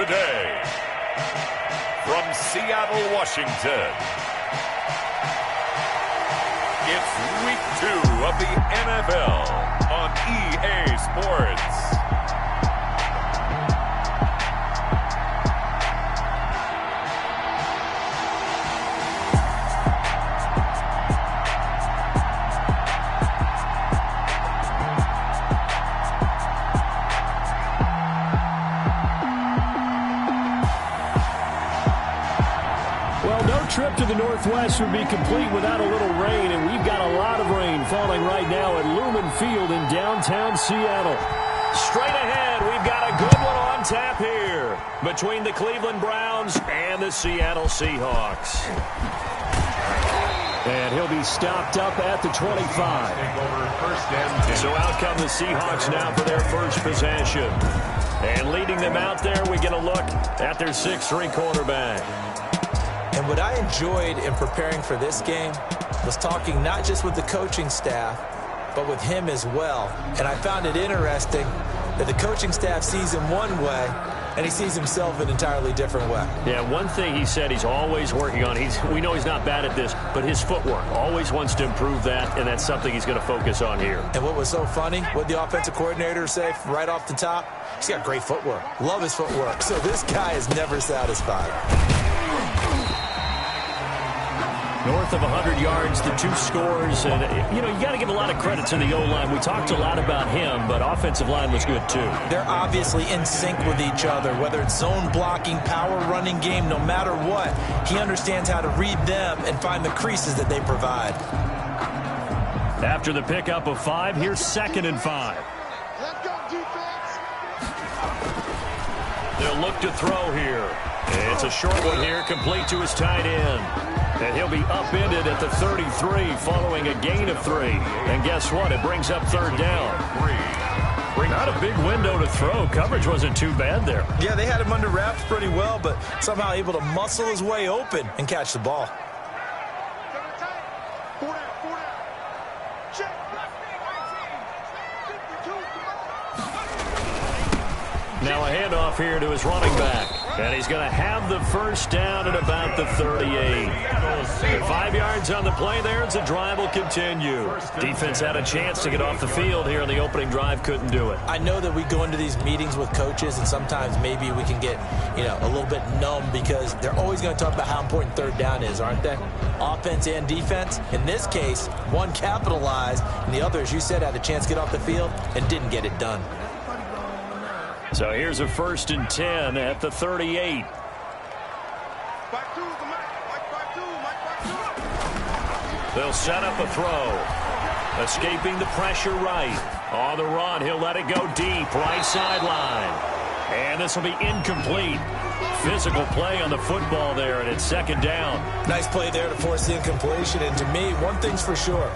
today, from Seattle, Washington, it's Week 2 of the NFL on EA Sports. Trip to the Northwest would be complete without a little rain, and we've got a lot of rain falling right now at Lumen Field in downtown Seattle. Straight ahead, we've got a good one on tap here between the Cleveland Browns and the Seattle Seahawks. And he'll be stopped up at the 25. So out come the Seahawks now for their first possession. And leading them out there, we get a look at their 6'3" quarterback. And what I enjoyed in preparing for this game was talking not just with the coaching staff, but with him as well. And I found it interesting that the coaching staff sees him one way, and he sees himself an entirely different way. Yeah, one thing he said he's always working on, we know he's not bad at this, but his footwork, always wants to improve that, and that's something he's going to focus on here. And what was so funny, what the offensive coordinator say right off the top, he's got great footwork. Love his footwork. So this guy is never satisfied. North of 100 yards, the 2 scores. And, you got to give a lot of credit to the O-line. We talked a lot about him, but offensive line was good, too. They're obviously in sync with each other, whether it's zone blocking, power running game, no matter what. He understands how to read them and find the creases that they provide. After the pickup of 5, here's 2nd and 5. Let's go, defense. They'll look to throw here. It's a short one here, complete to his tight end. And he'll be upended at the 33 following a gain of 3. And guess what? It brings up 3rd down. Not a big window to throw. Coverage wasn't too bad there. Yeah, they had him under wraps pretty well, but somehow able to muscle his way open and catch the ball. Now a handoff here to his running back. And he's going to have the first down at about the 38. And 5 yards on the play there as the drive will continue. Defense had a chance to get off the field here on the opening drive, couldn't do it. I know that we go into these meetings with coaches, and sometimes maybe we can get, a little bit numb because they're always going to talk about how important 3rd down is, aren't they? Offense and defense. In this case, one capitalized, and the other, as you said, had a chance to get off the field and didn't get it done. So here's a 1st and 10 at the 38. They'll set up a throw. Escaping the pressure right. On the run, he'll let it go deep, right sideline. And this will be incomplete. Physical play on the football there, and it's 2nd down. Nice play there to force the incompletion. And to me, one thing's for sure.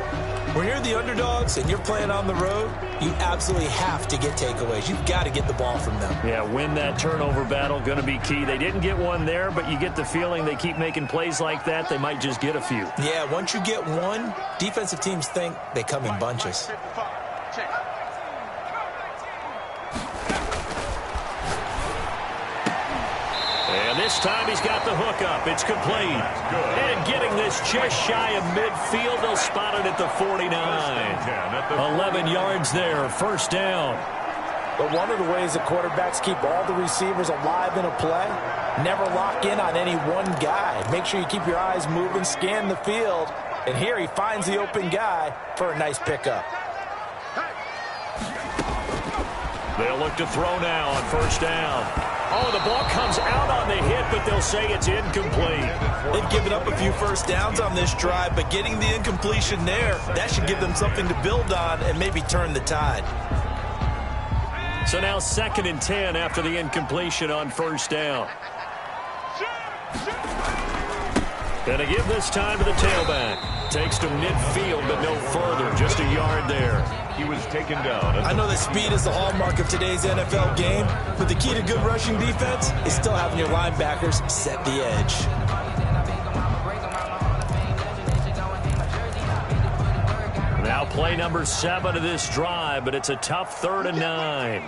When you're the underdogs and you're playing on the road, you absolutely have to get takeaways. You've got to get the ball from them. Yeah, win that turnover battle, going to be key. They didn't get one there, but you get the feeling they keep making plays like that, they might just get a few. Yeah, once you get one, defensive teams think they come in bunches. And this time he's got the hook up. It's complete. And getting this just shy of midfield. They'll spot it at the 49. 11 yards there. 1st down. But one of the ways that quarterbacks keep all the receivers alive in a play, never lock in on any one guy. Make sure you keep your eyes moving, scan the field. And here he finds the open guy for a nice pickup. They'll look to throw now on 1st down. Oh, the ball comes out on the hit, but they'll say it's incomplete. They've given up a few 1st downs on this drive, but getting the incompletion there, that should give them something to build on and maybe turn the tide. So now 2nd and 10 after the incompletion on 1st down. And to give this time to the tailback. Takes to midfield, but no further. Just a yard there. He was taken down. I know that speed is the hallmark of today's NFL game, but the key to good rushing defense is still having your linebackers set the edge. Now play number 7 of this drive, but it's a tough 3rd and 9.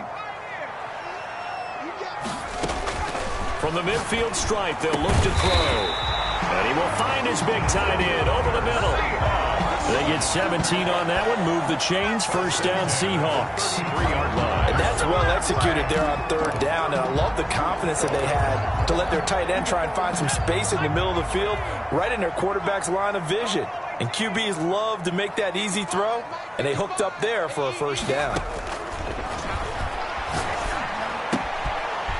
from the midfield stripe, they'll look to throw. And he will find his big tight end over the middle. They get 17 on that one, move the chains, first down Seahawks. And that's well executed there on third down, and I love the confidence that they had to let their tight end try and find some space in the middle of the field, right in their quarterback's line of vision. And QBs love to make that easy throw, and they hooked up there for a first down.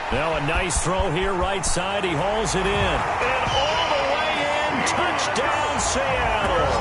Now a nice throw here, right side. He hauls it in. And all the way in, touchdown Seattle.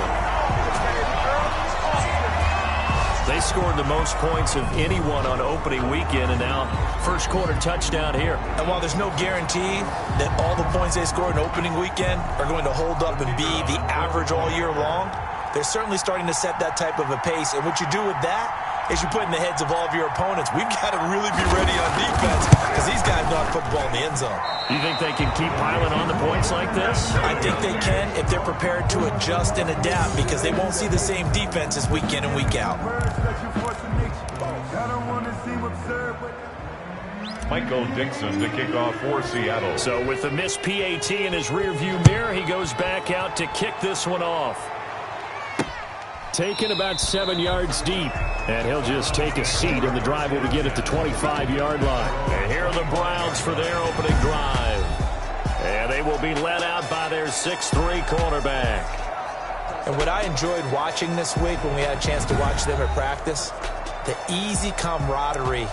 They scored the most points of anyone on opening weekend, and now first quarter touchdown here. And while there's no guarantee that all the points they scored in opening weekend are going to hold up and be the average all year long, they're certainly starting to set that type of a pace. And what you do with that is you put in the heads of all of your opponents, we've got to really be ready on defense because these guys know how to put the ball in the end zone. You think they can keep piling on the points like this? I think they can if they're prepared to adjust and adapt because they won't see the same defenses week in and week out. Michael Dixon to kick off for Seattle. So with the missed PAT in his rearview mirror, he goes back out to kick this one off. Taken about 7 yards deep. And he'll just take a seat, and the drive will begin at the 25-yard line. And here are the Browns for their opening drive. And they will be led out by their 6'3" quarterback. And what I enjoyed watching this week when we had a chance to watch them at practice, the easy camaraderie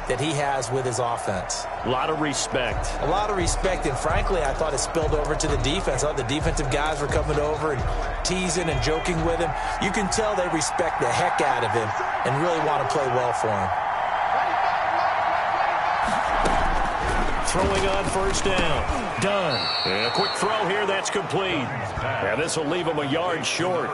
that he has with his offense. A lot of respect. A lot of respect, and frankly, I thought it spilled over to the defense. I thought the defensive guys were coming over and teasing and joking with him. You can tell they respect the heck out of him and really want to play well for him. Throwing on first down. Done. And a quick throw here, that's complete. And this will leave him a yard short.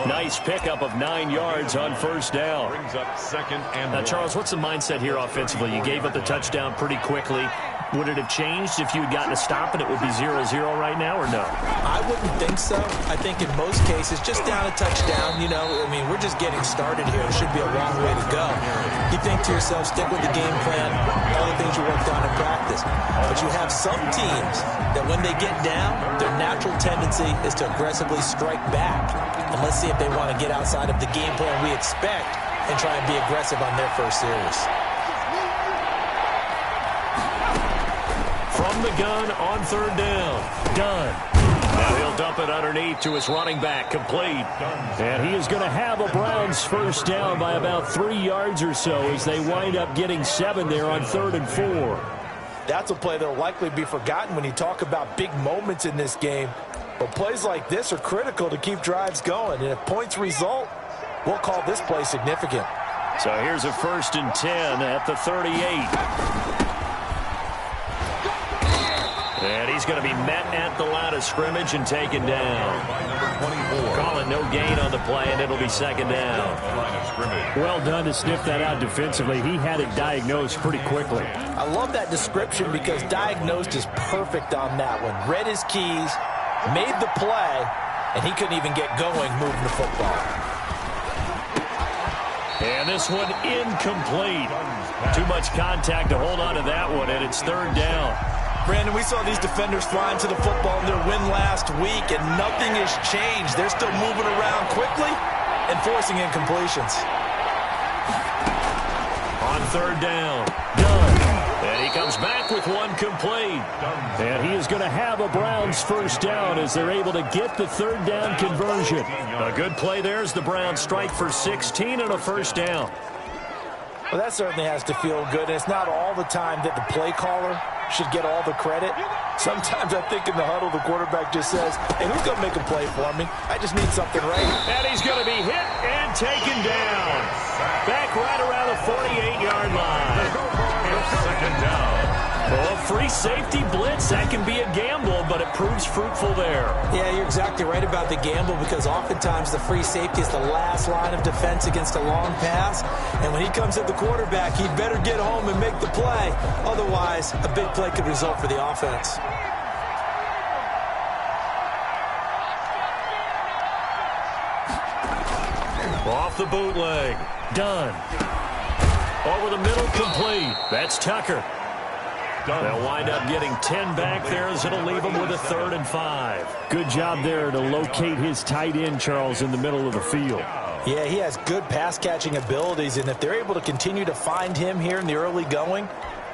Nice pickup of 9 yards on first down. Brings up second and now, Charles, what's the mindset here offensively? You gave up the touchdown pretty quickly. Would it have changed if you had gotten a stop and it would be 0-0 right now, or no? I wouldn't think so. I think in most cases, just down a touchdown, you know, I mean, we're just getting started here. It should be a long way to go. You think to yourself, stick with the game plan, all the things you worked on in practice. But you have some teams that when they get down, their natural tendency is to aggressively strike back. And let's see if they want to get outside of the game plan we expect and try and be aggressive on their first series. From the gun on third down. Done. Now he'll dump it underneath to his running back. Complete. And he is going to have a Browns first down by about 3 yards or so as they wind up getting 7 there on 3rd and 4. That's a play that will likely be forgotten when you talk about big moments in this game. But plays like this are critical to keep drives going. And if points result, we'll call this play significant. So here's a 1st and 10 at the 38. And he's going to be met at the line of scrimmage and taken down. Calling no gain on the play, and it'll be 2nd down. Well done to sniff that out defensively. He had it diagnosed pretty quickly. I love that description because diagnosed is perfect on that one. Read his keys, made the play, and he couldn't even get going moving the football. And this one incomplete. Too much contact to hold on to that one, and it's 3rd down. Brandon, we saw these defenders flying to the football in their win last week, and nothing has changed. They're still moving around quickly and forcing incompletions. On 3rd down, done. And he comes back with one complete. And he is going to have a Browns first down as they're able to get the 3rd down conversion. A good play there as the Browns strike for 16 and a first down. Well, that certainly has to feel good. And it's not all the time that the play caller should get all the credit. Sometimes I think in the huddle, the quarterback just says, hey, who's going to make a play for me? I just need something right. And he's going to be hit and taken down. Back right around the 48-yard line. 2nd down. Well, a free safety blitz, that can be a gamble, but it proves fruitful there. Yeah, you're exactly right about the gamble because oftentimes the free safety is the last line of defense against a long pass. And when he comes at the quarterback, he'd better get home and make the play. Otherwise, a big play could result for the offense. Off the bootleg. Done. Over the middle, complete. That's Tucker. They'll wind up getting 10 back there as it'll leave them with a 3rd and 5. Good job there to locate his tight end, Charles, in the middle of the field. Yeah, he has good pass-catching abilities, and if they're able to continue to find him here in the early going,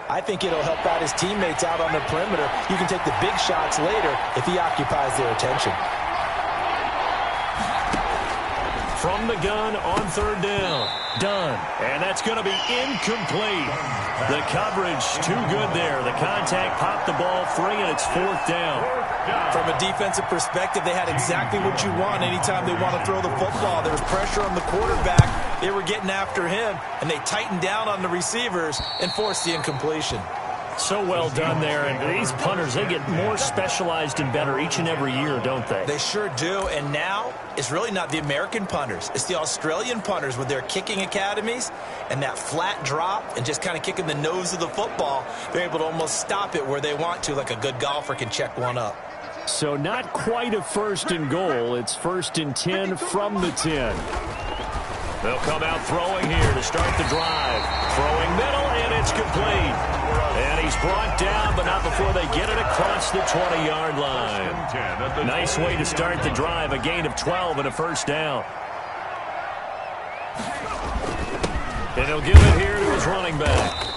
I think it'll help out his teammates out on the perimeter. You can take the big shots later if he occupies their attention. From the gun on 3rd down. Done. And that's going to be incomplete. The coverage too good there. The contact popped the ball free, and it's 4th down. From a defensive perspective, they had exactly what you want anytime they want to throw the football. There was pressure on the quarterback. They were getting after him, and they tightened down on the receivers and forced the incompletion. So well done there. And these punters, they get more specialized and better each and every year, don't they? They sure do. And now it's really not the American punters. It's the Australian punters with their kicking academies and that flat drop and just kind of kicking the nose of the football. They're able to almost stop it where they want to, like a good golfer can check one up. So not quite a 1st and goal. It's 1st and 10 from the 10. They'll come out throwing here to start the drive. Throwing middle, and it's complete. And he's brought down, but not before they get it across the 20-yard line. Nice way to start the drive, a gain of 12 and a 1st down. And he'll give it here to his running back.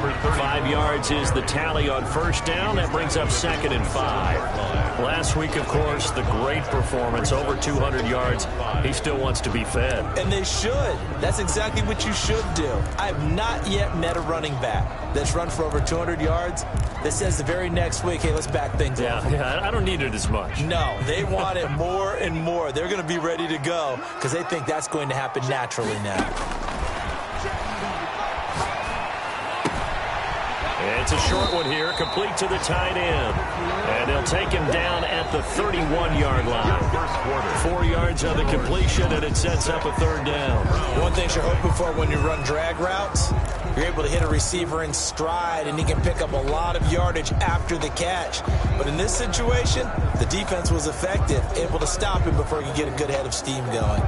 5 yards is the tally on 1st down. That brings up 2nd and 5. Last week, of course, the great performance, over 200 yards. He still wants to be fed. And they should. That's exactly what you should do. I have not yet met a running back that's run for over 200 yards that says the very next week, hey, let's back things up. Yeah, I don't need it as much. No, they want it more and more. They're going to be ready to go because they think that's going to happen naturally now. It's a short one here, complete to the tight end. And they'll take him down at the 31-yard line. 4 yards on the completion, and it sets up a 3rd down. One thing you're hoping for when you run drag routes, you're able to hit a receiver in stride, and he can pick up a lot of yardage after the catch. But in this situation, the defense was effective, able to stop him before he could get a good head of steam going.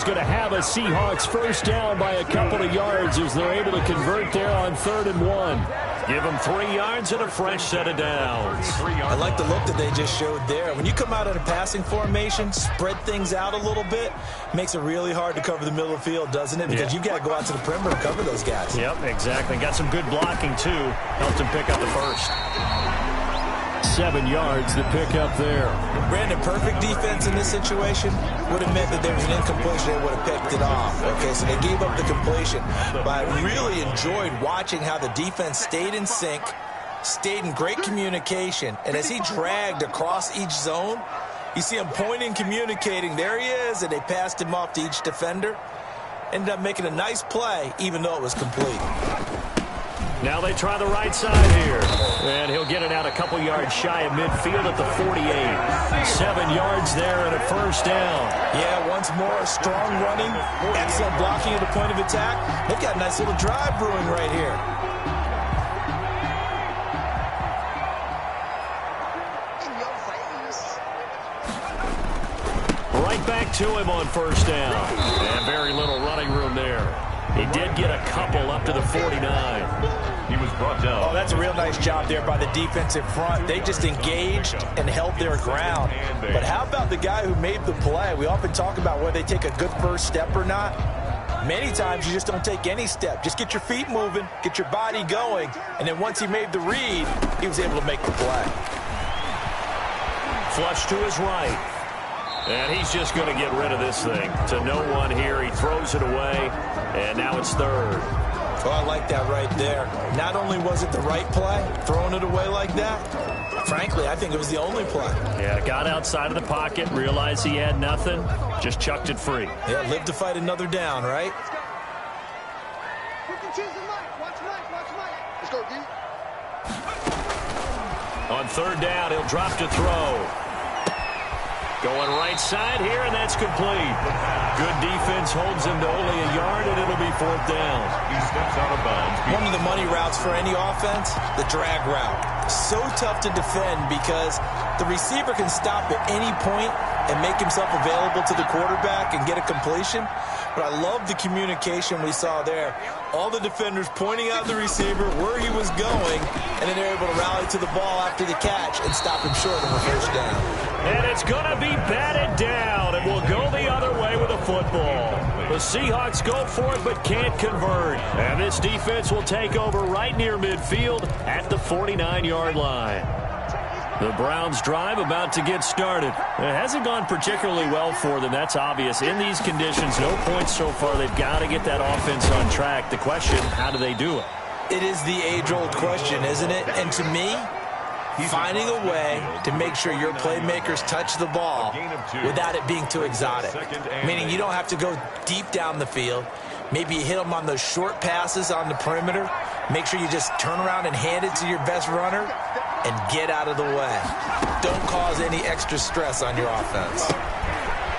Going to have a Seahawks 1st down by a couple of yards as they're able to convert there on 3rd and 1. Give them 3 yards and a fresh set of downs. I like the look that they just showed there. When you come out in a passing formation, spread things out a little bit, makes it really hard to cover the middle of the field, doesn't it? Because you've got to go out to the perimeter and cover those guys. Yep, exactly. Got some good blocking, too. Helped him pick up the 1st. 7 yards to pick up there. Brandon, perfect defense in this situation would have meant that there was an incompletion. They would have picked it off. Okay, so they gave up the completion. But I really enjoyed watching how the defense stayed in sync, stayed in great communication. And as he dragged across each zone, you see him pointing, communicating. There he is, and they passed him off to each defender. Ended up making a nice play, even though it was complete. Now they try the right side here. And he'll get it out a couple yards shy of midfield at the 48. 7 yards there and a 1st down. Yeah, once more, strong running, excellent blocking at the point of attack. They've got a nice little drive brewing right here. Right back to him on 1st down. And very little running room there. He did get a couple up to the 49. He was brought down. Oh, that's a real nice job there by the defensive front. They just engaged and held their ground. But how about the guy who made the play? We often talk about whether they take a good first step or not. Many times you just don't take any step. Just get your feet moving, get your body going, and then once he made the read, he was able to make the play. Flush to his right. And he's just going to get rid of this thing. To no one here. He throws it away, and now it's 3rd. Oh, I like that right there. Not only was it the right play, throwing it away like that, frankly, I think it was the only play. Yeah, got outside of the pocket, realized he had nothing, just chucked it free. Yeah, live to fight another down, right? Let's go, D. On 3rd down, he'll drop to throw. Going right side here, and that's complete. Good defense holds him to only a yard, and it'll be 4th down. He steps out of bounds. One of the money routes for any offense, the drag route. So tough to defend because the receiver can stop at any point and make himself available to the quarterback and get a completion. But I love the communication we saw there. All the defenders pointing out the receiver where he was going, and then they're able to rally to the ball after the catch and stop him short of a 1st down. And it's going to be batted down, and we'll go the other way with a football. The Seahawks go for it but can't convert. And this defense will take over right near midfield at the 49-yard line. The Browns' drive about to get started. It hasn't gone particularly well for them. That's obvious. In these conditions, no points so far. They've got to get that offense on track. The question, how do they do it? It is the age-old question, isn't it? And to me, finding a way to make sure your playmakers touch the ball without it being too exotic. Meaning you don't have to go deep down the field. Maybe you hit them on those short passes on the perimeter. Make sure you just turn around and hand it to your best runner and get out of the way. Don't cause any extra stress on your offense.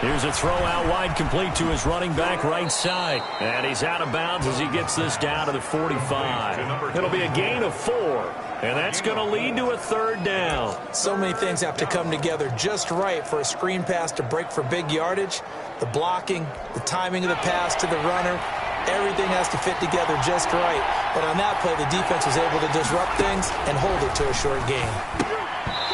Here's a throw out wide, complete to his running back right side. And he's out of bounds as he gets this down to the 45. It'll be a gain of 4. And that's going to lead to a 3rd down. So many things have to come together just right for a screen pass to break for big yardage. The blocking, the timing of the pass to the runner, everything has to fit together just right. But on that play, the defense was able to disrupt things and hold it to a short gain.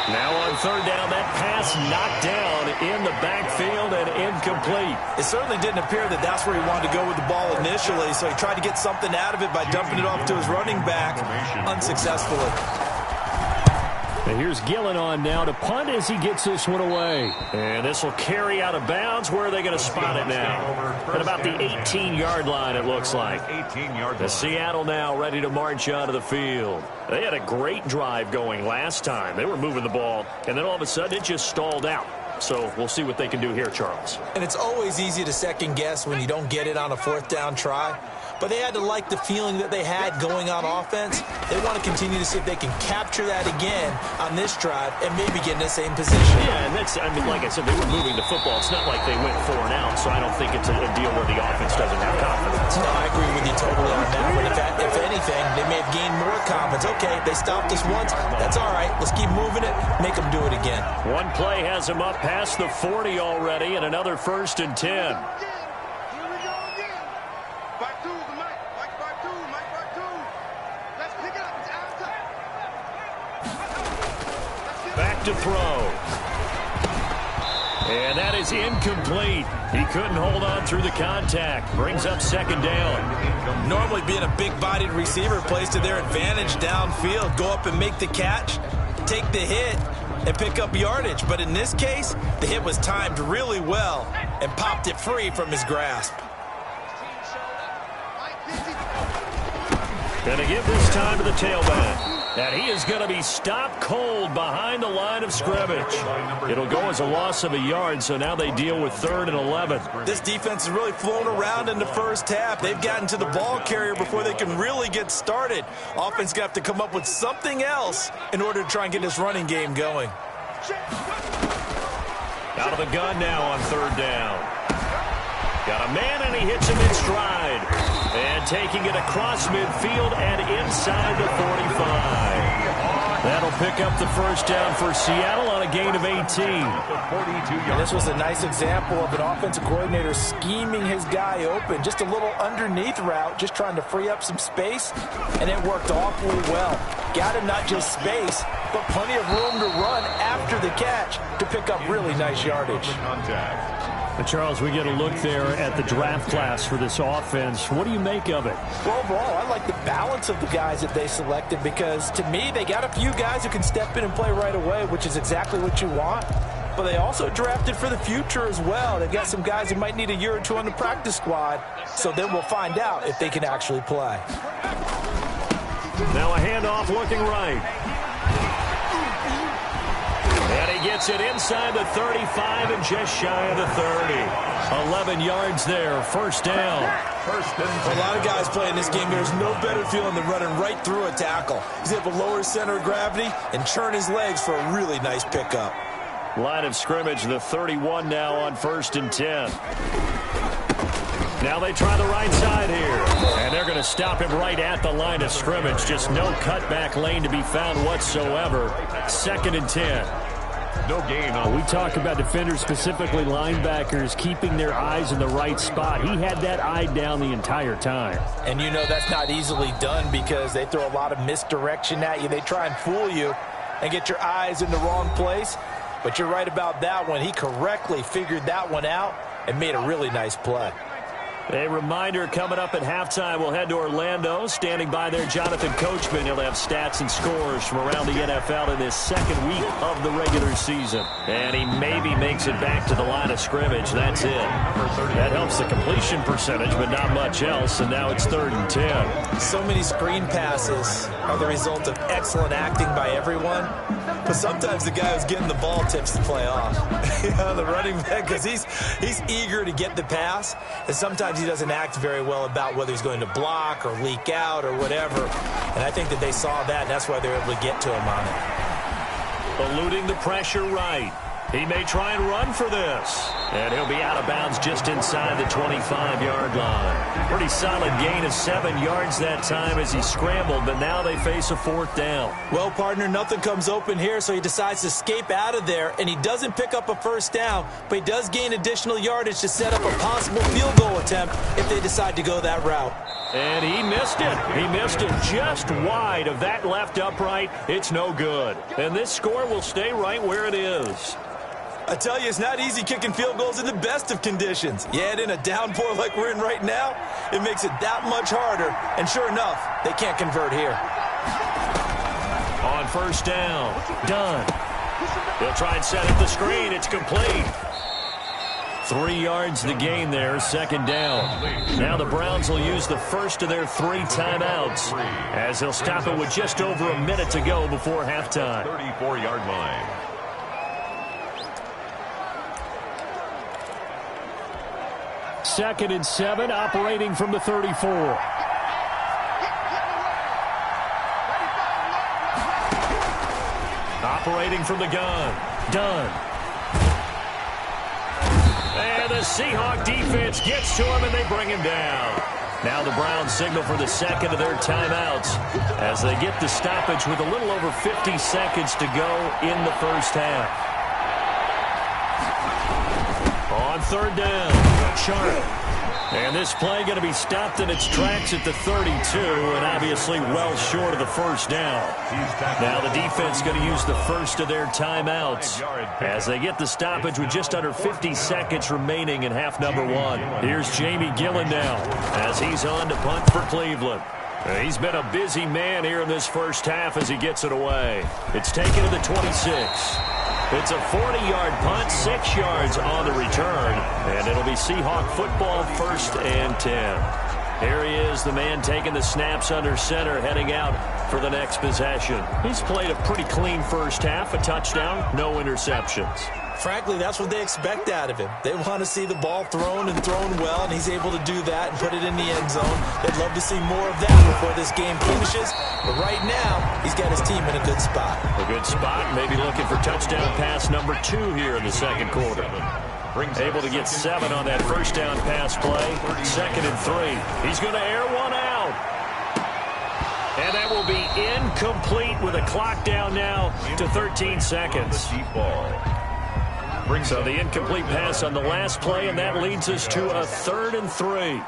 Now on 3rd down, that pass knocked down in the backfield and incomplete. It certainly didn't appear that that's where he wanted to go with the ball initially, so he tried to get something out of it by dumping it off to his running back unsuccessful. And here's Gillen on now to punt as he gets this one away. And this will carry out of bounds. Where are they going to spot it now? At about the 18-yard line, it looks like. The Seattle now ready to march onto the field. They had a great drive going last time. They were moving the ball, and then all of a sudden it just stalled out. So we'll see what they can do here, Charles. And it's always easy to second guess when you don't get it on a 4th down try. But they had to like the feeling that they had going on offense. They want to continue to see if they can capture that again on this drive and maybe get in the same position. Yeah, and that's, I mean, like I said, they were moving the football. It's not like they went 4 and out, so I don't think it's a deal where the offense doesn't have confidence. No, I agree with you totally on that. But if anything, they may have gained more confidence. Okay, they stopped us once. That's all right. Let's keep moving it. Make them do it again. One play has them up past the 40 already, and another 1st and 10. Back to throw. And that is incomplete. He couldn't hold on through the contact. Brings up 2nd down. Normally being a big-bodied receiver plays to their advantage downfield. Go up and make the catch, take the hit, and pick up yardage. But in this case, the hit was timed really well and popped it free from his grasp. Going to give this time to the tailback. And he is going to be stopped cold behind the line of scrimmage. It'll go as a loss of a yard, so now they deal with 3rd and 11. This defense has really flown around in the first half. They've gotten to the ball carrier before they can really get started. Offense got to come up with something else in order to try and get this running game going. Out of the gun now on 3rd down. Got a man, and he hits him in stride. And taking it across midfield and inside the 45. That'll pick up the 1st down for Seattle on a gain of 18. And this was a nice example of an offensive coordinator scheming his guy open. Just a little underneath route, just trying to free up some space, and it worked awfully well. Got him not just space, but plenty of room to run after the catch to pick up really nice yardage. And Charles, we get a look there at the draft class for this offense. What do you make of it? Well, overall, I like the balance of the guys that they selected because, to me, they got a few guys who can step in and play right away, which is exactly what you want. But they also drafted for the future as well. They've got some guys who might need a year or two on the practice squad, so then we'll find out if they can actually play. Now a handoff looking right. And he gets it inside the 35 and just shy of the 30. 11 yards there, 1st down. A lot of guys playing this game, there's no better feeling than running right through a tackle. He's able to lower his center of gravity and churn his legs for a really nice pickup. Line of scrimmage, the 31 now on 1st and 10. Now they try the right side here. And they're going to stop him right at the line of scrimmage. Just no cutback lane to be found whatsoever. 2nd and 10. No gain. We talk about defenders, specifically linebackers, keeping their eyes in the right spot. He had that eye down the entire time. And you know that's not easily done because they throw a lot of misdirection at you. They try and fool you and get your eyes in the wrong place. But you're right about that one. He correctly figured that one out and made a really nice play. A reminder coming up at halftime, we'll head to Orlando. Standing by there, Jonathan Coachman. He'll have stats and scores from around the NFL in this second week of the regular season. And he maybe makes it back to the line of scrimmage. That's it. That helps the completion percentage, but not much else. And now it's 3rd and 10. So many screen passes are the result of excellent acting by everyone. But sometimes the guy who's getting the ball tips the play off. The running back, because he's eager to get the pass. And sometimes he doesn't act very well about whether he's going to block or leak out or whatever. And I think that they saw that, and that's why they were able to get to him on it. Eluding the pressure right. He may try and run for this. And he'll be out of bounds just inside the 25-yard line. Pretty solid gain of 7 yards that time as he scrambled, but now they face a 4th down. Well, partner, nothing comes open here, so he decides to escape out of there, and he doesn't pick up a 1st down, but he does gain additional yardage to set up a possible field goal attempt if they decide to go that route. And he missed it. He missed it just wide of that left upright. It's no good. And this score will stay right where it is. I tell you, it's not easy kicking field goals in the best of conditions. You add in a downpour like we're in right now, it makes it that much harder. And sure enough, they can't convert here. On 1st down, Dunn. He'll try and set up the screen. It's complete. 3 yards the gain there, 2nd down. Now the Browns will use the first of their 3 timeouts as they'll stop it with just over a minute to go before halftime. 34-yard line. Second and 7, operating from the 34. Operating from the gun. Dunn. And the Seahawk defense gets to him, and they bring him down. Now the Browns signal for the second of their timeouts as they get the stoppage with a little over 50 seconds to go in the first half. On 3rd down. Sharp. And this play going to be stopped in its tracks at the 32, and obviously well short of the 1st down. Now the defense going to use the first of their timeouts as they get the stoppage with just under 50 seconds remaining in half number 1. Here's Jamie Gillen now as he's on to punt for Cleveland. He's been a busy man here in this first half as he gets it away. It's taken to the 26. It's a 40-yard punt, 6 yards on the return, and it'll be Seahawk football, 1st and 10. Here he is, the man taking the snaps under center, heading out for the next possession. He's played a pretty clean first half, a touchdown, no interceptions. Frankly, that's what they expect out of him. They want to see the ball thrown and thrown well, and he's able to do that and put it in the end zone. They'd love to see more of that before this game finishes. But right now, he's got his team in a good spot. A good spot, maybe looking for touchdown pass number 2 here in the second quarter. Able to get 7 on that first down pass play. 2nd and 3. He's going to air one out. And that will be incomplete with a clock down now to 13 seconds. So the incomplete pass on the last play, and that leads us to a 3rd and 3.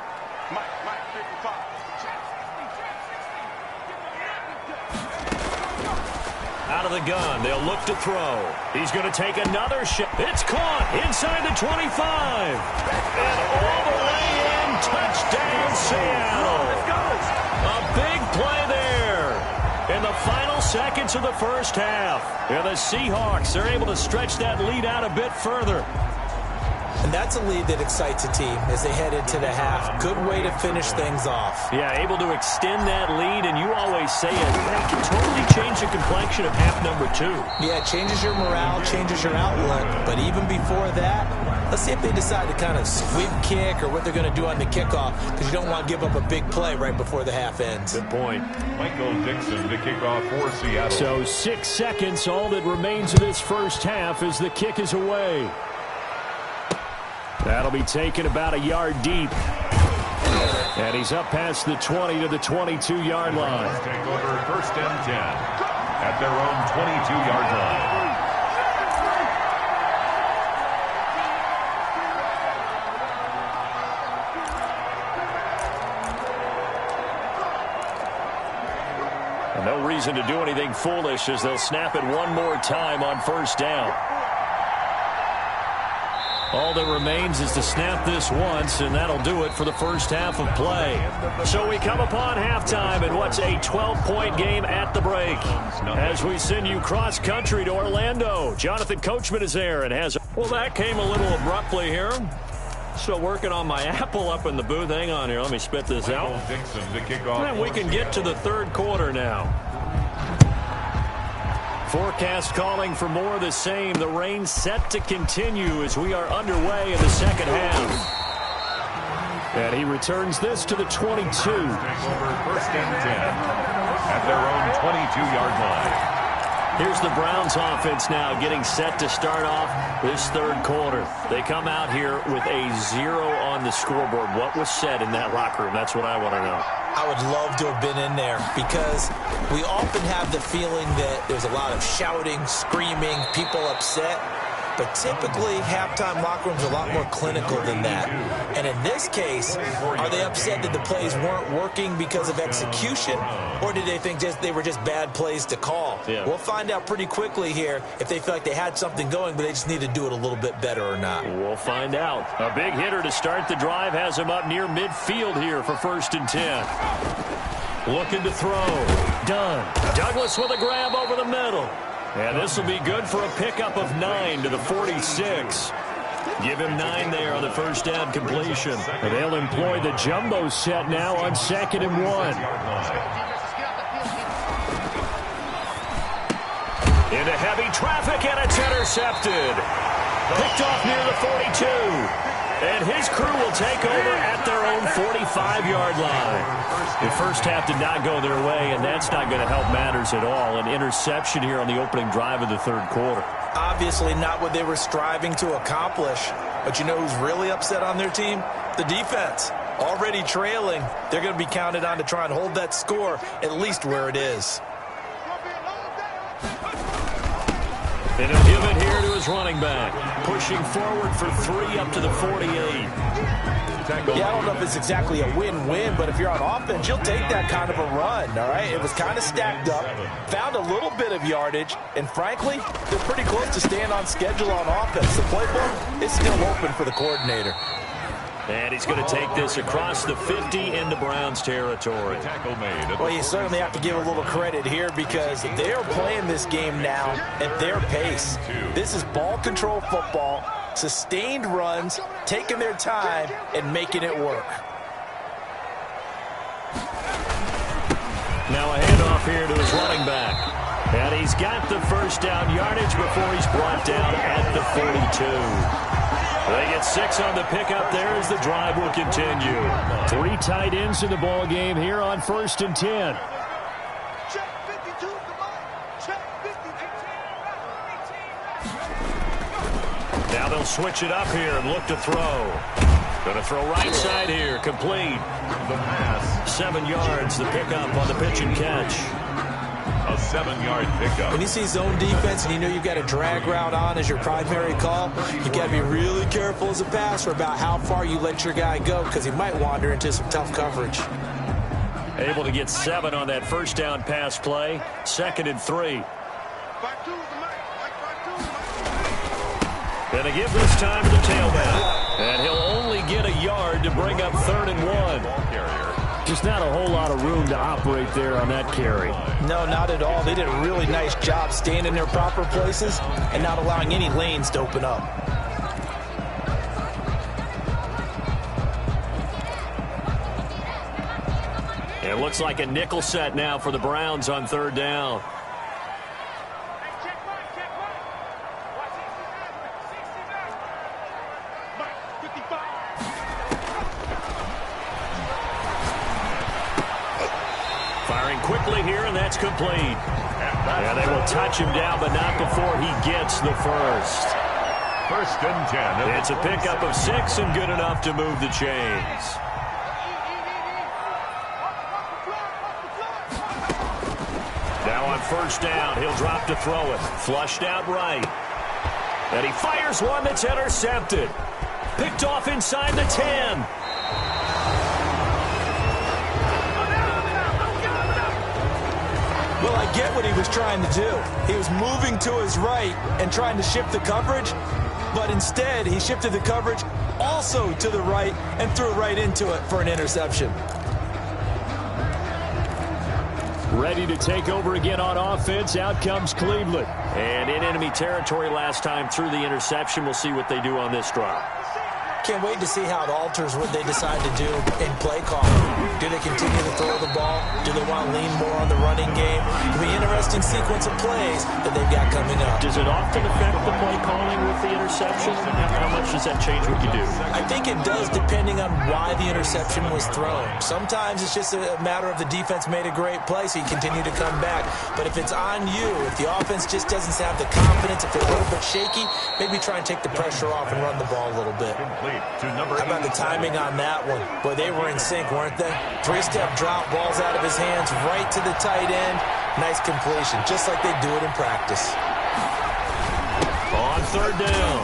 Out of the gun, they'll look to throw. He's going to take another shot. It's caught inside the 25. And all the way in, touchdown Seattle. A big play there in the final seconds of the first half. And the Seahawks are able to stretch that lead out a bit further. And that's a lead that excites a team as they head into the half. Good way to finish things off. Yeah, able to extend that lead, and you always say it, that can totally change the complexion of half number 2. Yeah, it changes your morale, changes your outlook, but even before that, Let's see if they decide to kind of squib kick or what they're going to do on the kickoff, because you don't want to give up a big play right before the half ends. Good point. Michael Dixon to kick off for Seattle. So 6 seconds, all that remains of this first half as the kick is away. That'll be taken about a yard deep. And he's up past the 20 to the 22-yard line. Take over 1st and 10 at their own 22-yard line. And no reason to do anything foolish as they'll snap it one more time on 1st down. All that remains is to snap this once, and that'll do it for the first half of play. So we come upon halftime in what's a 12-point game at the break. As we send you cross-country to Orlando, Jonathan Coachman is there and has... Well, that came a little abruptly here. Still working on my apple up in the booth. Hang on here. Let me spit this out. Dixon to kick off. And we can get to the 3rd quarter now. Forecast calling for more of the same. The rain set to continue as we are underway in the second half. And he returns this to the 22. Take over 1st and 10 at their own 22-yard line. Here's the Browns offense now getting set to start off this 3rd quarter. They come out here with a 0 on the scoreboard. What was said in that locker room? That's what I want to know. I would love to have been in there because we often have the feeling that there's a lot of shouting, screaming, people upset. But typically, halftime locker rooms are a lot more clinical than that. And in this case, are they upset that the plays weren't working because of execution, or did they think they were just bad plays to call? Yeah. We'll find out pretty quickly here if they feel like they had something going, but they just need to do it a little bit better or not. We'll find out. A big hitter to start the drive has him up near midfield here for 1st and 10. Looking to throw. Done. Douglas with a grab over the middle. And this will be good for a pickup of 9 to the 46. Give him 9 there on the 1st down completion. And they'll employ the jumbo set now on 2nd and 1. Into heavy traffic, and it's intercepted. Picked off near the 42. And his crew will take over at their own 45-yard line. The first half did not go their way, and that's not going to help matters at all. An interception here on the opening drive of the 3rd quarter. Obviously not what they were striving to accomplish. But you know who's really upset on their team? The defense. Already trailing. They're going to be counted on to try and hold that score at least where it is. And he'll give it here to his running back. Pushing forward for 3 up to the 48. Yeah, I don't know if it's exactly a win-win, but if you're on offense, you'll take that kind of a run, all right? It was kind of stacked up, found a little bit of yardage, and frankly, they're pretty close to staying on schedule on offense. The playbook is still open for the coordinator. And he's going to take this across the 50 into Browns territory. Well, you certainly have to give a little credit here because they are playing this game now at their pace. This is ball control football, sustained runs, taking their time, and making it work. Now a handoff here to his running back. And he's got the 1st down yardage before he's brought down at the 42. They get 6 on the pickup there as the drive will continue. 3 tight ends in the ball game here on 1st and 10. Now they'll switch it up here and look to throw. Going to throw right side here, complete. The pass. 7 yards, the pickup on the pitch and catch. A 7-yard pickup. When you see zone defense and you know you've got a drag route on as your primary call, you got to be really careful as a passer about how far you let your guy go because he might wander into some tough coverage. Able to get 7 on that 1st down pass play. 2nd and 3. Going to give this time to the tailback. And he'll only get a yard to bring up 3rd and 1. Just not a whole lot of room to operate there on that carry. No, not at all. They did a really nice job staying in their proper places and not allowing any lanes to open up. It looks like a nickel set now for the Browns on 3rd down. Firing quickly here, and that's complete. Yeah, they will touch him down, but not before he gets the first. First and 10. It's a pickup of 6 and good enough to move the chains. Now on first down, he'll drop to throw it. Flushed out right. And he fires one that's intercepted. Picked off inside the 10. Well, I get what he was trying to do. He was moving to his right and trying to shift the coverage, but instead he shifted the coverage also to the right and threw right into it for an interception. Ready to take over again on offense. Out comes Cleveland. And in enemy territory last time through the interception. We'll see what they do on this drive. Can't wait to see how it alters what they decide to do in play calling. Do they continue to throw the ball? Do they want to lean more on the running game? It'll be an interesting sequence of plays that they've got coming up. Does it often affect the play calling with the interception? How much does that change what you do? I think it does depending on why the interception was thrown. Sometimes it's just a matter of the defense made a great play, so you continue to come back. But if it's on you, if the offense just doesn't have the confidence, if they're a little bit shaky, maybe try and take the pressure off and run the ball a little bit. How about the timing on that one? Boy, they were in sync, weren't they? Three-step drop, balls out of his hands, right to the tight end. Nice completion, just like they do it in practice. On third down,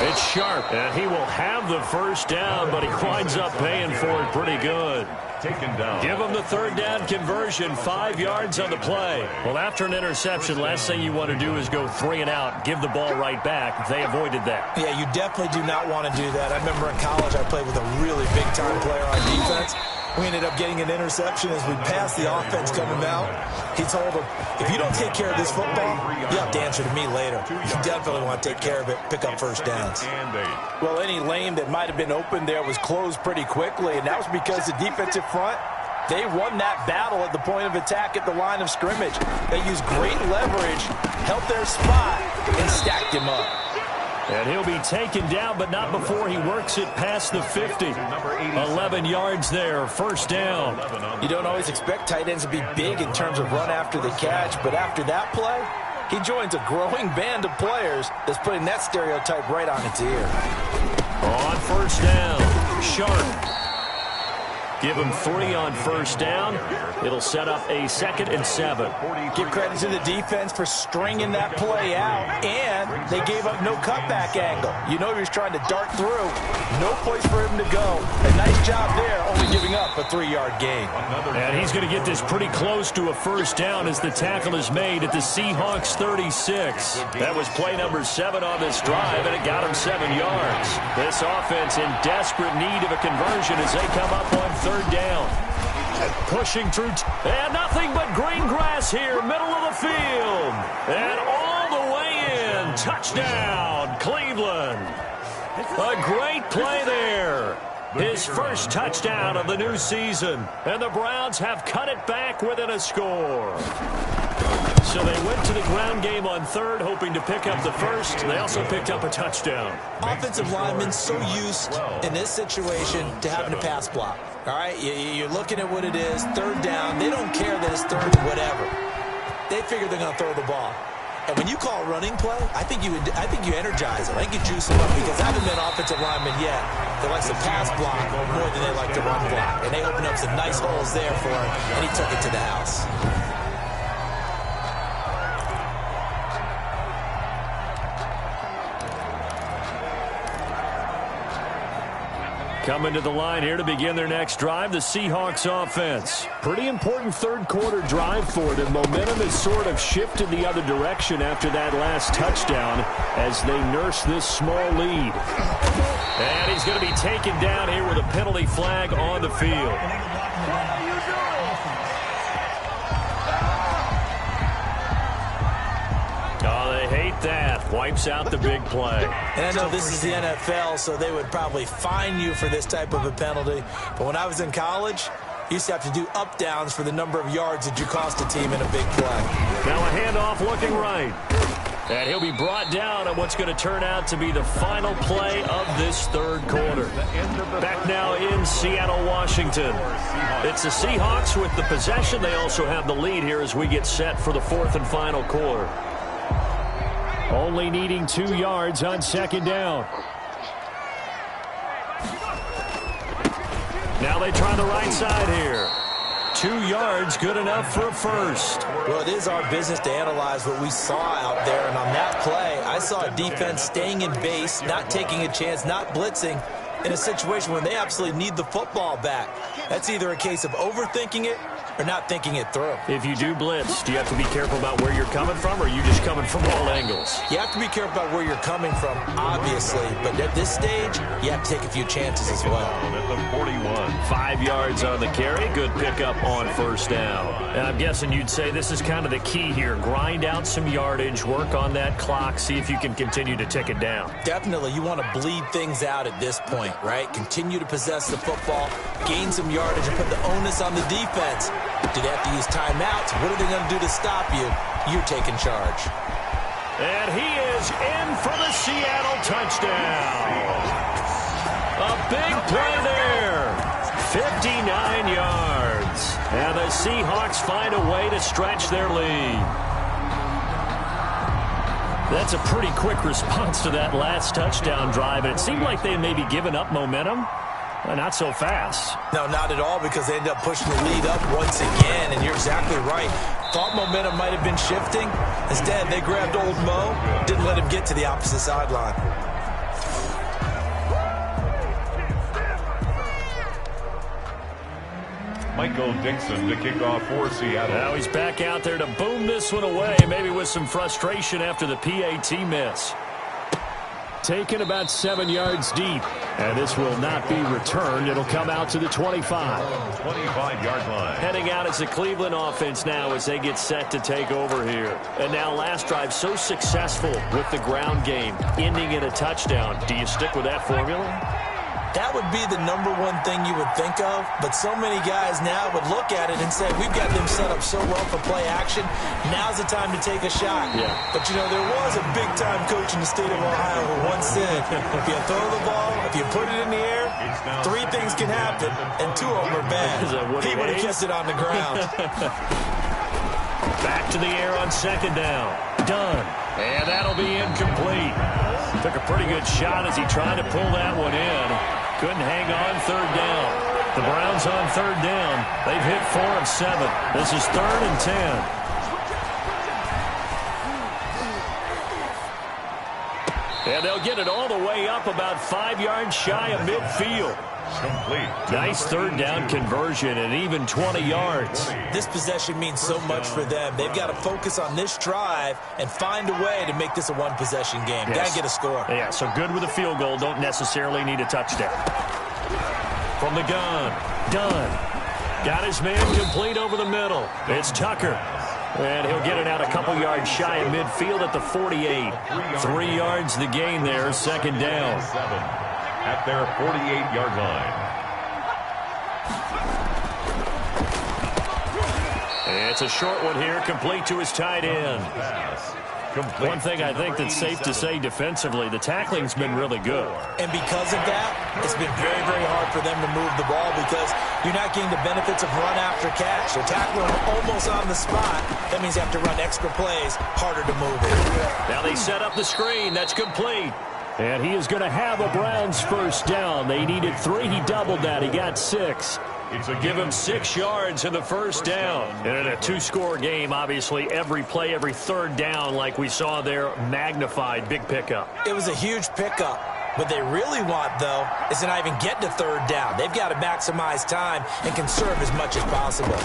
it's Sharp, and he will have the first down, but he winds up paying for it pretty good. Taken down. Give him the third down conversion, 5 yards on the play. Well, after an interception, last thing you want to do is go 3 and out, give the ball right back. They avoided that. Yeah, you definitely do not want to do that. I remember in college I played with a really big-time player on defense. We ended up getting an interception as we passed the offense coming out. He told him, if you don't take care of this football, you have to answer to me later. You definitely want to take care of it, pick up first downs. Well, any lane that might have been open there was closed pretty quickly, and that was because the defensive front, they won that battle at the point of attack at the line of scrimmage. They used great leverage, held their spot, and stacked him up. And he'll be taken down, but not before he works it past the 50. 11 yards there, first down. You don't always expect tight ends to be big in terms of run after the catch, but after that play, he joins a growing band of players that's putting that stereotype right on its ear. On first down, Sharp. Give him 3 on first down. It'll set up a 2nd and 7. Give credit to the defense for stringing that play out, and they gave up no cutback angle. You know he was trying to dart through. No place for him to go. A nice job there, only giving up a 3-yard gain. And he's going to get this pretty close to a first down as the tackle is made at the Seahawks 36. That was play number 7 on this drive, and it got him 7 yards. This offense in desperate need of a conversion as they come up on third down. Pushing through, and nothing but green grass here, middle of the field. And all the way in, touchdown, Cleveland. A great play there. His first touchdown of the new season. And the Browns have cut it back within a score. So they went to the ground game on third, hoping to pick up the first. They also picked up a touchdown. Offensive linemen so used in this situation to having to pass block. All right, you're looking at what it is, third down. They don't care that it's third and whatever. They figure they're going to throw the ball. And when you call running play, I think you energize them. I think you juice them up because I haven't been an offensive lineman yet that likes to pass block more than they like to run block. And they opened up some nice holes there for him, and he took it to the house. Coming to the line here to begin their next drive, the Seahawks offense. Pretty important third quarter drive for them. Momentum has sort of shifted the other direction after that last touchdown as they nurse this small lead. And he's going to be taken down here with a penalty flag on the field. Oh, they hate that. Wipes out the big play. And I know this is the NFL, so they would probably fine you for this type of a penalty. But when I was in college, you used to have to do up-downs for the number of yards that you cost a team in a big play. Now a handoff looking right. And he'll be brought down on what's going to turn out to be the final play of this third quarter. Back now in Seattle, Washington. It's the Seahawks with the possession. They also have the lead here as we get set for the fourth and final quarter. Only needing 2 yards on second down. Now they try the right side here. 2 yards, good enough for a first. Well, it is our business to analyze what we saw out there, and on that play, I saw a defense staying in base, not taking a chance, not blitzing, in a situation when they absolutely need the football back. That's either a case of overthinking it or not thinking it through. If you do blitz, do you have to be careful about where you're coming from, or are you just coming from all angles? You have to be careful about where you're coming from, obviously, but at this stage, you have to take a few chances as well. At the 41. 5 yards on the carry. Good pickup on first down. And I'm guessing you'd say this is kind of the key here. Grind out some yardage, work on that clock, see if you can continue to tick it down. Definitely, you want to bleed things out at this point, right? Continue to possess the football, gain some yardage, and put the onus on the defense. Do they have to use timeouts? What are they going to do to stop you? You're taking charge. And he is in for the Seattle touchdown. A big play there. 59 yards. And the Seahawks find a way to stretch their lead. That's a pretty quick response to that last touchdown drive. And it seemed like they may be giving up momentum. Well, not so fast. No, not at all, because they end up pushing the lead up once again, and you're exactly right. Thought momentum might have been shifting. Instead, they grabbed old Mo, didn't let him get to the opposite sideline. Michael Dixon to kick off for Seattle. Now he's back out there to boom this one away, maybe with some frustration after the PAT miss. Taken about 7 yards deep. And this will not be returned. It'll come out to the 25. 25-yard line. Heading out as the Cleveland offense now as they get set to take over here. And now last drive so successful with the ground game, ending in a touchdown. Do you stick with that formula? That would be the number one thing you would think of, but so many guys now would look at it and say, we've got them set up so well for play action, now's the time to take a shot. Yeah. But, you know, there was a big-time coach in the state of Ohio who once said, if you throw the ball, if you put it in the air, 3 things can happen, and 2 of them are bad. He would have kept it on the ground. Back to the air on second down. Done. And that'll be incomplete. Took a pretty good shot as he tried to pull that one in. Couldn't hang on third down. The Browns on third down. They've hit 4 of 7. This is 3rd and 10. And they'll get it all the way up about 5 yards shy of midfield. Complete. Nice third down conversion and even 20 yards. This possession means so much for them. They've got to focus on this drive and find a way to make this a one-possession game. Yes. Got to get a score. Yeah, so good with a field goal. Don't necessarily need a touchdown. From the gun. Done. Got his man complete over the middle. It's Tucker. And he'll get it out a couple yards shy of midfield at the 48. 3 yards the gain there, second down. At their 48-yard line. It's a short one here, complete to his tight end. One thing I think that's safe to say defensively, the tackling's been really good. And because of that, it's been very, very hard for them to move the ball because you're not getting the benefits of run after catch. They're tackling almost on the spot. That means you have to run extra plays, harder to move it. Now they set up the screen. That's complete. And he is going to have a Browns first down. They needed 3. He doubled that. He got 6. Give him 6 yards in the first down. And in a 2-score game, obviously, every play, every third down, like we saw there, magnified. Big pickup. It was a huge pickup. What they really want, though, is to not even get to third down. They've got to maximize time and conserve as much as possible.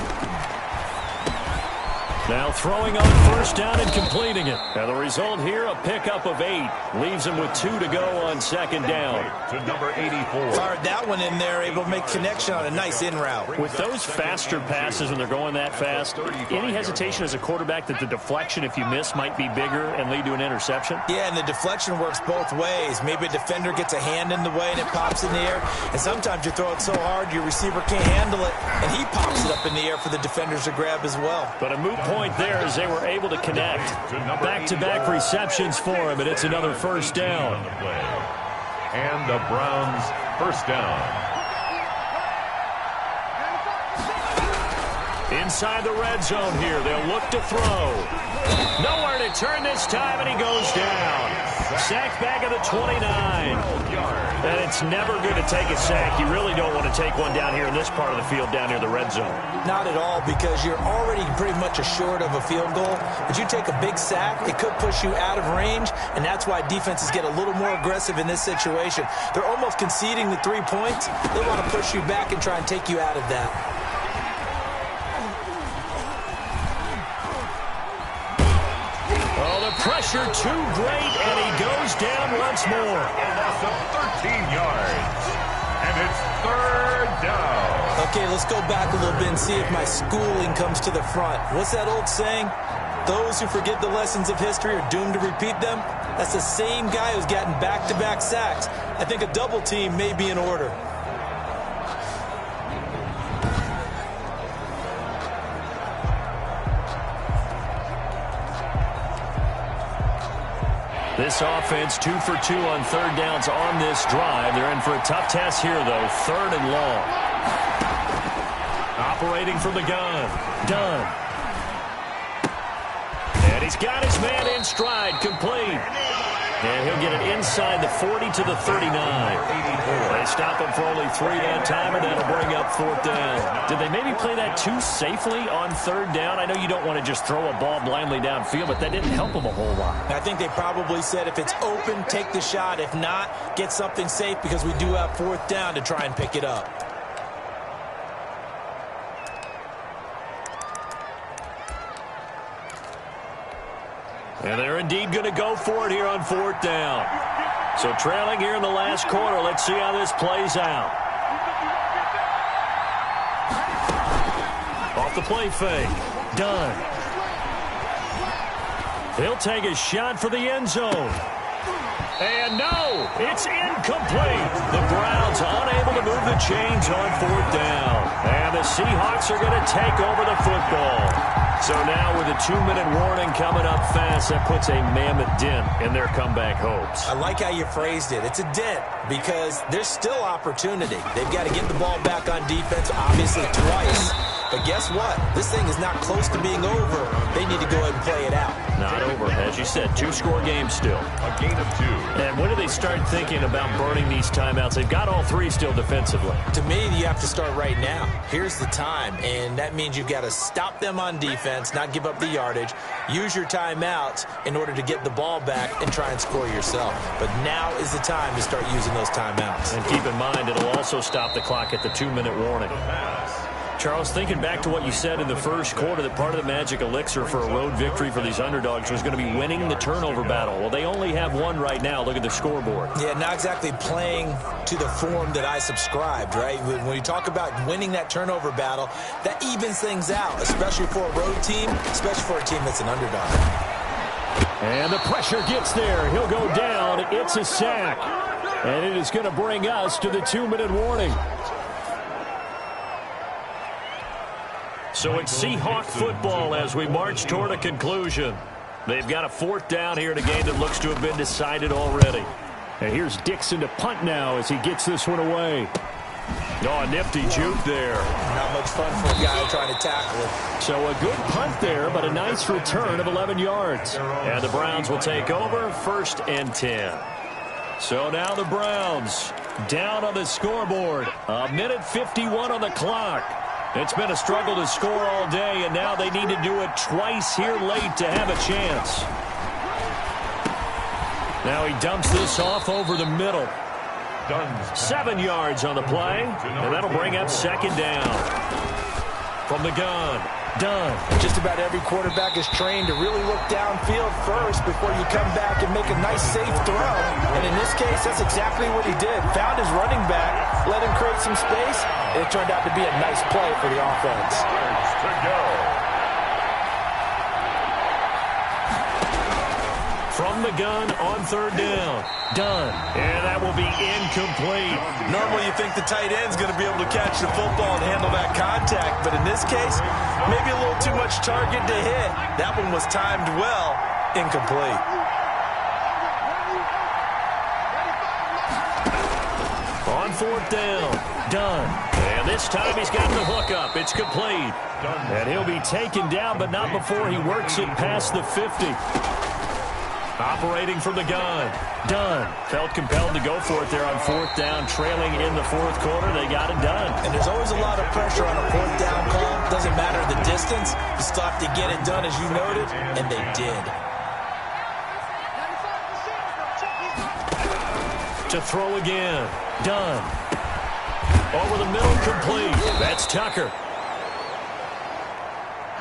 Now throwing on first down and completing it. Now the result here, a pickup of 8. Leaves him with 2 to go on second down. To number 84. Fired that one in there, able to make connection on a nice in route. With those faster passes when they're going that fast, any hesitation as a quarterback that the deflection, if you miss, might be bigger and lead to an interception? Yeah, and the deflection works both ways. Maybe a defender gets a hand in the way and it pops in the air. And sometimes you throw it so hard your receiver can't handle it, and he pops it up in the air for the defenders to grab as well. But a moot point point there as they were able to connect. Back-to-back receptions for him, and it's another first down. And the Browns first down. Inside the red zone here, they'll look to throw. Nowhere to turn this time, and he goes down. Sacked back at the 29. And it's never good to take a sack. You really don't want to take one down here in this part of the field, down near the red zone. Not at all, because you're already pretty much assured of a field goal. But you take a big sack, it could push you out of range, and that's why defenses get a little more aggressive in this situation. They're almost conceding the 3 points. They want to push you back and try and take you out of that. Pressure too great, and he goes down once more. A loss of 13 yards. And it's third down. Okay, let's go back a little bit and see if my schooling comes to the front. What's that old saying? Those who forget the lessons of history are doomed to repeat them. That's the same guy who's gotten back-to-back sacks. I think a double team may be in order. This offense 2 for 2 on third downs on this drive. They're in for a tough test here, though. Third and long. Operating from the gun. Dunn. And he's got his man in stride, complete. And he'll get it inside the 40 to the 39. They stop him for only 3 that time, and that'll bring up fourth down. Did they maybe play that too safely on third down? I know you don't want to just throw a ball blindly downfield, but that didn't help them a whole lot. I think they probably said if it's open, take the shot. If not, get something safe because we do have fourth down to try and pick it up. And they're indeed going to go for it here on fourth down. So trailing here in the last quarter. Let's see how this plays out. Off the play fake. Done. He'll take a shot for the end zone. And no, it's incomplete. The Browns unable to move the chains on fourth down. And the Seahawks are going to take over the football. So now with a 2-minute warning coming up fast, that puts a mammoth dent in their comeback hopes. I like how you phrased it. It's a dent because there's still opportunity. They've got to get the ball back on defense, obviously twice. But guess what? This thing is not close to being over. They need to go ahead and play it out. Not over. As you said, 2-score game still. A gain of 2. And when do they start thinking about burning these timeouts? They've got all 3 still defensively. To me, you have to start right now. Here's the time, and that means you've got to stop them on defense, not give up the yardage, use your timeouts in order to get the ball back and try and score yourself. But now is the time to start using those timeouts. And keep in mind, it'll also stop the clock at the 2-minute warning. Charles, thinking back to what you said in the first quarter, that part of the magic elixir for a road victory for these underdogs was going to be winning the turnover battle. Well, they only have one right now. Look at the scoreboard. Yeah, not exactly playing to the form that I subscribed, right? When you talk about winning that turnover battle, that evens things out, especially for a road team, especially for a team that's an underdog. And the pressure gets there. He'll go down. It's a sack. And it is going to bring us to the 2-minute warning. So it's Seahawk football as we march toward a conclusion. They've got a fourth down here in a game that looks to have been decided already. And here's Dixon to punt now as he gets this one away. Oh, a nifty juke there. Not much fun for a guy trying to tackle it. So a good punt there, but a nice return of 11 yards. And the Browns will take over 1st and 10. So now the Browns down on the scoreboard. 1:51 on the clock. It's been a struggle to score all day, and now they need to do it twice here late to have a chance. Now he dumps this off over the middle. 7 yards on the play, and that'll bring up 2nd down. From the gun, Dunn. Just about every quarterback is trained to really look downfield first before you come back and make a nice, safe throw. And in this case, that's exactly what he did. Found his running back, let him create some space, and it turned out to be a nice play for the offense. To go. From the gun on 3rd down. Dunn. And that will be incomplete. Normally you think the tight end's going to be able to catch the football and handle that contact, but in this case, Maybe a little too much target to hit. That one was timed well. Incomplete. On fourth down, done. And this time he's got the hook up. It's complete. And he'll be taken down, but not before he works it past the 50. Operating from the gun. Done. Felt compelled to go for it there on fourth down, trailing in the fourth quarter. They got it done. And there's always a lot of pressure on a fourth down call. Doesn't matter the distance. You still have to get it done, as you noted, and they did. To throw again. Done. Over the middle, complete. That's Tucker.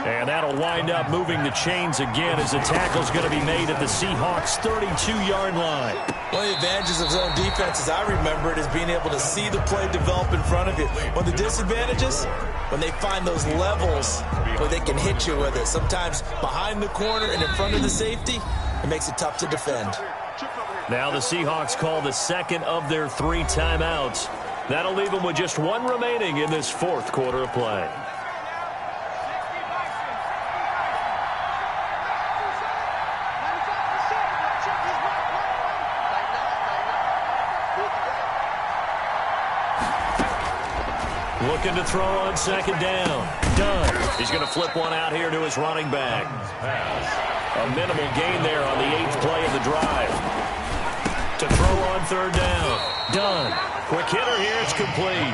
And that'll wind up moving the chains again as the tackle's going to be made at the Seahawks' 32-yard line. One of the advantages of zone defense, as I remember it, is being able to see the play develop in front of you. One of the disadvantages, when they find those levels where they can hit you with it, sometimes behind the corner and in front of the safety, it makes it tough to defend. Now the Seahawks call the second of their 3 timeouts. That'll leave them with just 1 remaining in this fourth quarter of play. Looking to throw on second down. Done. He's going to flip one out here to his running back. A minimal gain there on the 8th play of the drive. To throw on third down. Done. Quick hitter here. It's complete.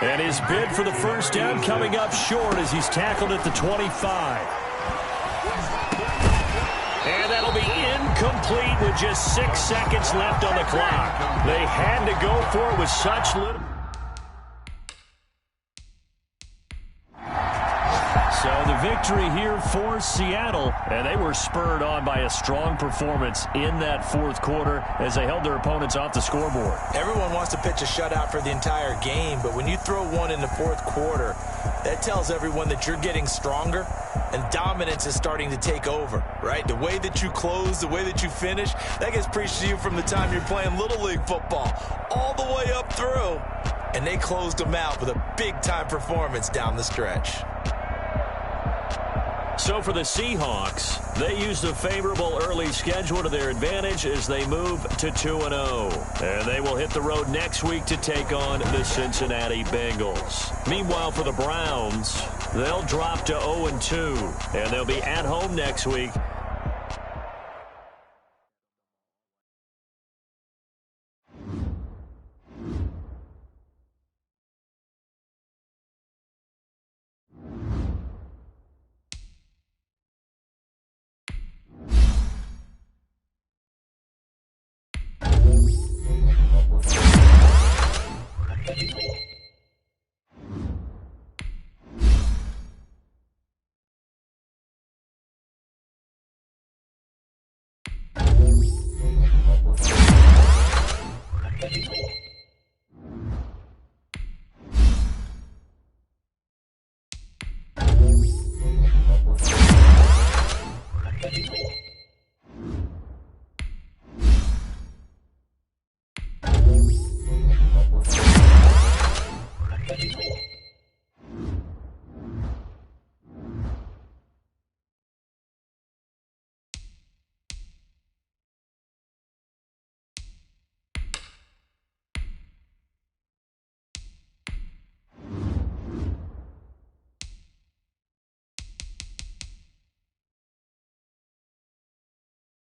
And his bid for the first down coming up short as he's tackled at the 25. And that'll be incomplete with just 6 seconds left on the clock. They had to go for it with such little... So the victory here for Seattle, and they were spurred on by a strong performance in that fourth quarter as they held their opponents off the scoreboard. Everyone wants to pitch a shutout for the entire game, but when you throw one in the fourth quarter, that tells everyone that you're getting stronger and dominance is starting to take over, right? The way that you close, the way that you finish, that gets preached to you from the time you're playing Little League football all the way up through, and they closed them out with a big-time performance down the stretch. So for the Seahawks, they used a favorable early schedule to their advantage as they move to 2-0. And they will hit the road next week to take on the Cincinnati Bengals. Meanwhile, for the Browns, they'll drop to 0-2, and they'll be at home next week. Thank you.